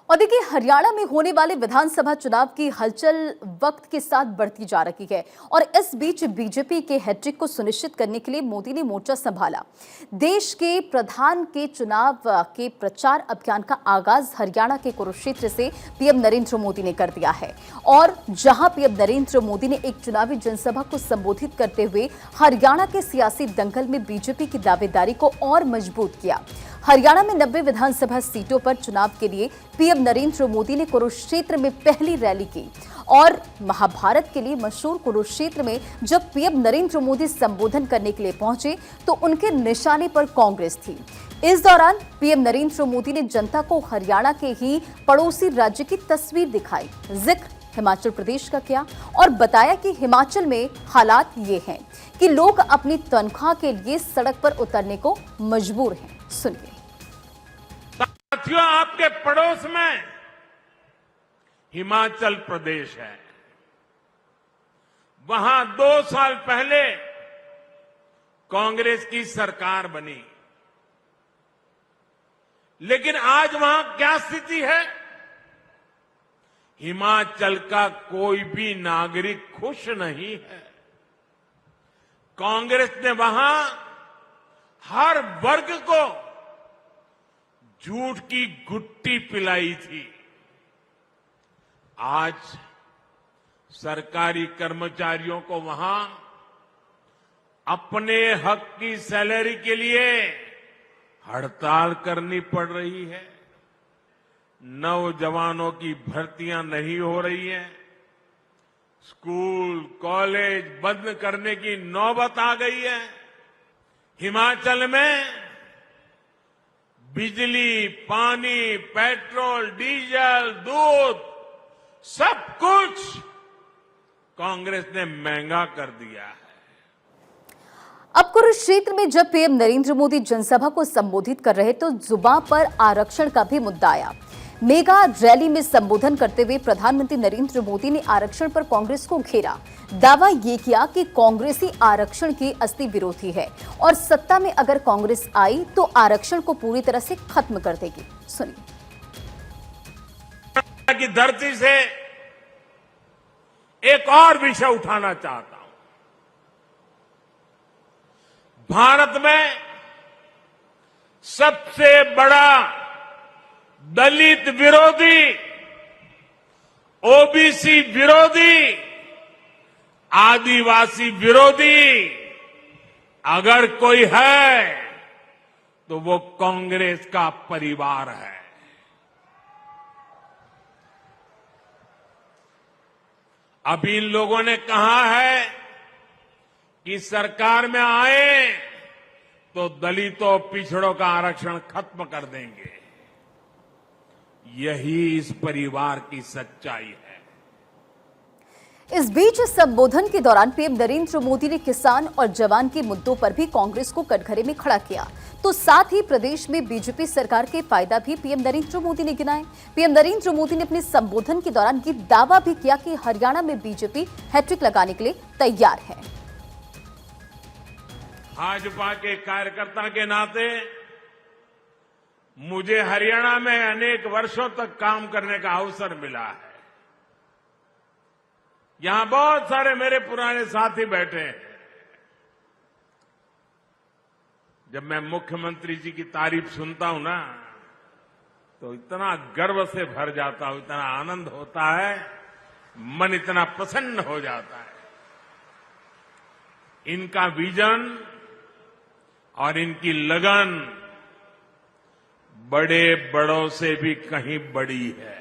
और देखिए, हरियाणा में होने वाले विधानसभा चुनाव की हलचल वक्त के साथ बढ़ती जा रही है और इस बीच बीजेपी के हैट्रिक को सुनिश्चित करने के लिए मोदी ने मोर्चा संभाला। देश के प्रधान के चुनाव के प्रचार अभियान का आगाज हरियाणा के कुरुक्षेत्र से पीएम नरेंद्र मोदी ने कर दिया है और जहां पीएम नरेंद्र मोदी ने एक चुनावी जनसभा को संबोधित करते हुए हरियाणा के सियासी दंगल में बीजेपी की दावेदारी को और मजबूत किया। हरियाणा में 90 विधानसभा सीटों पर चुनाव के लिए पीएम नरेंद्र मोदी ने कुरुक्षेत्र में पहली रैली की और महाभारत के लिए मशहूर कुरुक्षेत्र में जब पीएम नरेंद्र मोदी संबोधन करने के लिए पहुंचे तो उनके निशाने पर कांग्रेस थी। इस दौरान पीएम नरेंद्र मोदी ने जनता को हरियाणा के ही पड़ोसी राज्य की तस्वीर दिखाई। जिक्र हिमाचल प्रदेश का किया और बताया कि हिमाचल में हालात ये हैं कि लोग अपनी तनख्वाह के लिए सड़क पर उतरने को मजबूर हैं। सुनिए। साथियों, आपके पड़ोस में हिमाचल प्रदेश है। वहां 2 साल पहले कांग्रेस की सरकार बनी, लेकिन आज वहां क्या स्थिति है? हिमाचल का कोई भी नागरिक खुश नहीं है। कांग्रेस ने वहां हर वर्ग को झूठ की गुट्टी पिलाई थी। आज सरकारी कर्मचारियों को वहां अपने हक की सैलरी के लिए हड़ताल करनी पड़ रही है। नौजवानों की भर्तियां नहीं हो रही हैं। स्कूल कॉलेज बंद करने की नौबत आ गई है। हिमाचल में बिजली, पानी, पेट्रोल, डीजल, दूध सब कुछ कांग्रेस ने महंगा कर दिया है। अब कुरुक्षेत्र में जब पीएम नरेंद्र मोदी जनसभा को संबोधित कर रहे तो जुबान पर आरक्षण का भी मुद्दा आया। मेगा रैली में संबोधन करते हुए प्रधानमंत्री नरेंद्र मोदी ने आरक्षण पर कांग्रेस को घेरा। दावा ये किया कि कांग्रेस ही आरक्षण की असली विरोधी है और सत्ता में अगर कांग्रेस आई तो आरक्षण को पूरी तरह से खत्म कर देगी। सुनिए। की धरती से एक और विषय उठाना चाहता हूं। भारत में सबसे बड़ा दलित विरोधी, ओबीसी विरोधी, आदिवासी विरोधी अगर कोई है तो वो कांग्रेस का परिवार है। अभी इन लोगों ने कहा है कि सरकार में आए तो दलितों पिछड़ों का आरक्षण खत्म कर देंगे। यही इस परिवार की सच्चाई है। इस बीच संबोधन के दौरान पीएम नरेंद्र मोदी ने किसान और जवान के मुद्दों पर भी कांग्रेस को कटघरे में खड़ा किया, तो साथ ही प्रदेश में बीजेपी सरकार के फायदा भी पीएम नरेंद्र मोदी ने गिनाए। पीएम नरेंद्र मोदी ने अपने संबोधन के दौरान ये दावा भी किया कि हरियाणा में बीजेपी हैट्रिक लगाने के लिए तैयार है। भाजपा के कार्यकर्ता के नाते मुझे हरियाणा में अनेक वर्षों तक काम करने का अवसर मिला है। यहां बहुत सारे मेरे पुराने साथी बैठे हैं। जब मैं मुख्यमंत्री जी की तारीफ सुनता हूं ना तो इतना गर्व से भर जाता हूं, इतना आनंद होता है, मन इतना प्रसन्न हो जाता है। इनका विजन और इनकी लगन बड़े बड़ों से भी कहीं बड़ी है।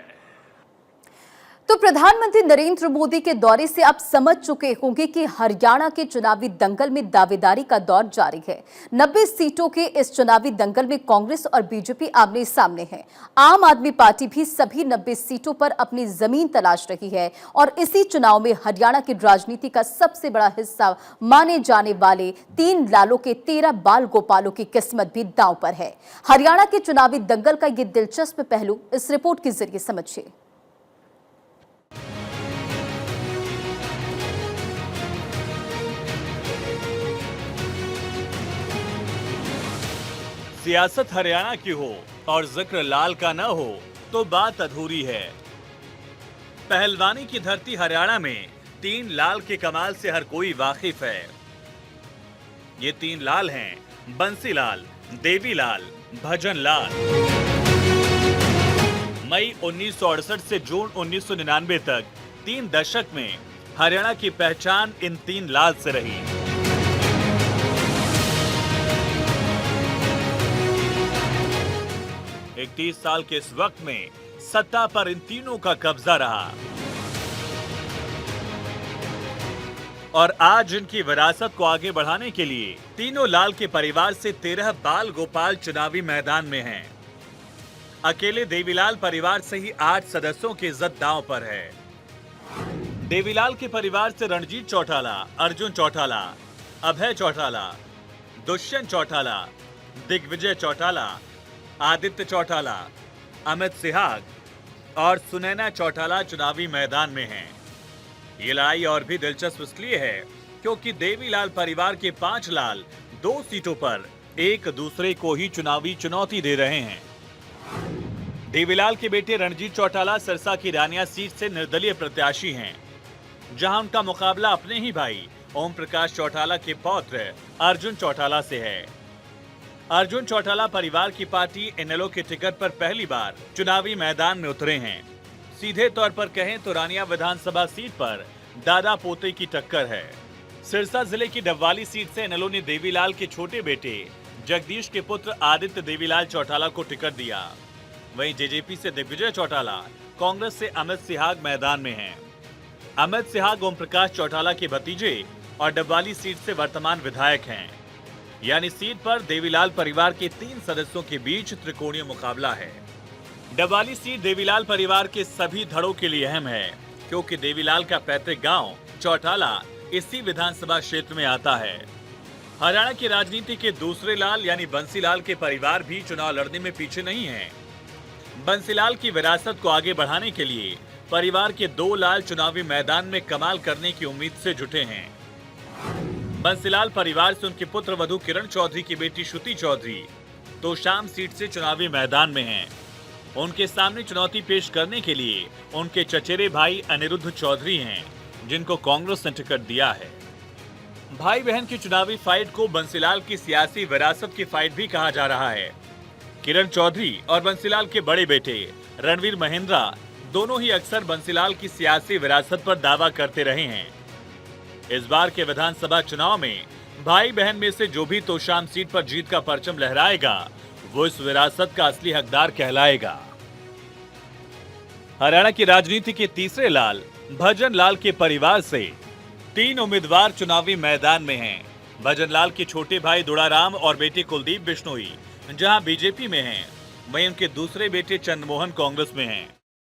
तो प्रधानमंत्री नरेंद्र मोदी के दौरे से आप समझ चुके होंगे कि हरियाणा के चुनावी दंगल में दावेदारी का दौर जारी है। 90 सीटों के इस चुनावी दंगल में कांग्रेस और बीजेपी आमने सामने है। आम आदमी पार्टी भी सभी 90 सीटों पर अपनी जमीन तलाश रही है और इसी चुनाव में हरियाणा की राजनीति का सबसे बड़ा हिस्सा माने जाने वाले 3 लालों के 13 बाल गोपालों की किस्मत भी दांव पर है। हरियाणा के चुनावी दंगल का ये दिलचस्प पहलू इस रिपोर्ट के जरिए समझिए। सियासत हरियाणा की हो और जिक्र लाल का न हो तो बात अधूरी है। पहलवानी की धरती हरियाणा में 3 लाल के कमाल से हर कोई वाकिफ है। ये 3 लाल हैं बंसीलाल, देवीलाल, भजनलाल। मई 1968 से जून 1999 तक 3 दशक में हरियाणा की पहचान इन 3 लाल से रही। एक 30 साल के इस वक्त में सत्ता पर इन तीनों का कब्जा रहा और आज इनकी विरासत को आगे बढ़ाने के लिए तीनों लाल के परिवार से 13 बाल गोपाल चुनावी मैदान में हैं। अकेले देवीलाल परिवार से ही 8 सदस्यों की इज्जत दांव पर है। देवीलाल के परिवार से रणजीत चौटाला, अर्जुन चौटाला, अभय चौटाला, दुष्यंत चौटाला, दिग्विजय चौटाला, आदित्य चौटाला, अमित सिहाग और सुनैना चौटाला चुनावी मैदान में हैं। ये लड़ाई और भी दिलचस्प इसलिए है क्योंकि देवीलाल परिवार के 5 लाल 2 सीटों पर एक दूसरे को ही चुनावी चुनौती दे रहे हैं। देवीलाल के बेटे रणजीत चौटाला सिरसा की रानिया सीट से निर्दलीय प्रत्याशी हैं, जहां उनका मुकाबला अपने ही भाई ओम प्रकाश चौटाला के पौत्र अर्जुन चौटाला से है। अर्जुन चौटाला परिवार की पार्टी इनेलो के टिकट पर पहली बार चुनावी मैदान में उतरे हैं। सीधे तौर पर कहें तो रानिया विधानसभा सीट पर दादा पोते की टक्कर है। सिरसा जिले की डबवाली सीट से इनेलो ने देवीलाल के छोटे बेटे जगदीश के पुत्र आदित्य देवीलाल चौटाला को टिकट दिया। वहीं जेजेपी से दिग्विजय चौटाला, कांग्रेस से अमित सिहाग मैदान में हैं। अमित सिहाग ओम प्रकाश चौटाला के भतीजे और डबवाली सीट से वर्तमान विधायक हैं। यानी सीट पर देवीलाल परिवार के 3 सदस्यों के बीच त्रिकोणीय मुकाबला है। डबवाली सीट देवीलाल परिवार के सभी धड़ों के लिए अहम है क्योंकि देवीलाल का पैतृक गांव चौटाला इसी विधानसभा क्षेत्र में आता है। हरियाणा की राजनीति के दूसरे लाल यानी बंसीलाल के परिवार भी चुनाव लड़ने में पीछे नहीं हैं। बंसीलाल की विरासत को आगे बढ़ाने के लिए परिवार के 2 लाल चुनावी मैदान में कमाल करने की उम्मीद से जुटे हैं। बंसीलाल परिवार से उनके पुत्र वधू किरण चौधरी की बेटी श्रुति चौधरी तोशाम सीट से चुनावी मैदान में हैं। उनके सामने चुनौती पेश करने के लिए उनके चचेरे भाई अनिरुद्ध चौधरी हैं, जिनको कांग्रेस ने टिकट दिया है। भाई बहन की चुनावी फाइट को बंसीलाल की सियासी विरासत की फाइट भी कहा जा रहा है। किरण चौधरी और बंसीलाल के बड़े बेटे रणवीर महेंद्रा दोनों ही अक्सर बंसीलाल की सियासी विरासत पर दावा करते रहे हैं। इस बार के विधानसभा चुनाव में भाई बहन में से जो भी तोशाम सीट पर जीत का परचम लहराएगा वो इस विरासत का असली हकदार कहलाएगा। हरियाणा की राजनीति के तीसरे लाल भजनलाल के परिवार से 3 उम्मीदवार चुनावी मैदान में हैं। भजनलाल के छोटे भाई दुड़ाराम और बेटे कुलदीप बिश्नोई जहां बीजेपी में हैं, वहीं उनके दूसरे बेटे चंद्रमोहन कांग्रेस में हैं।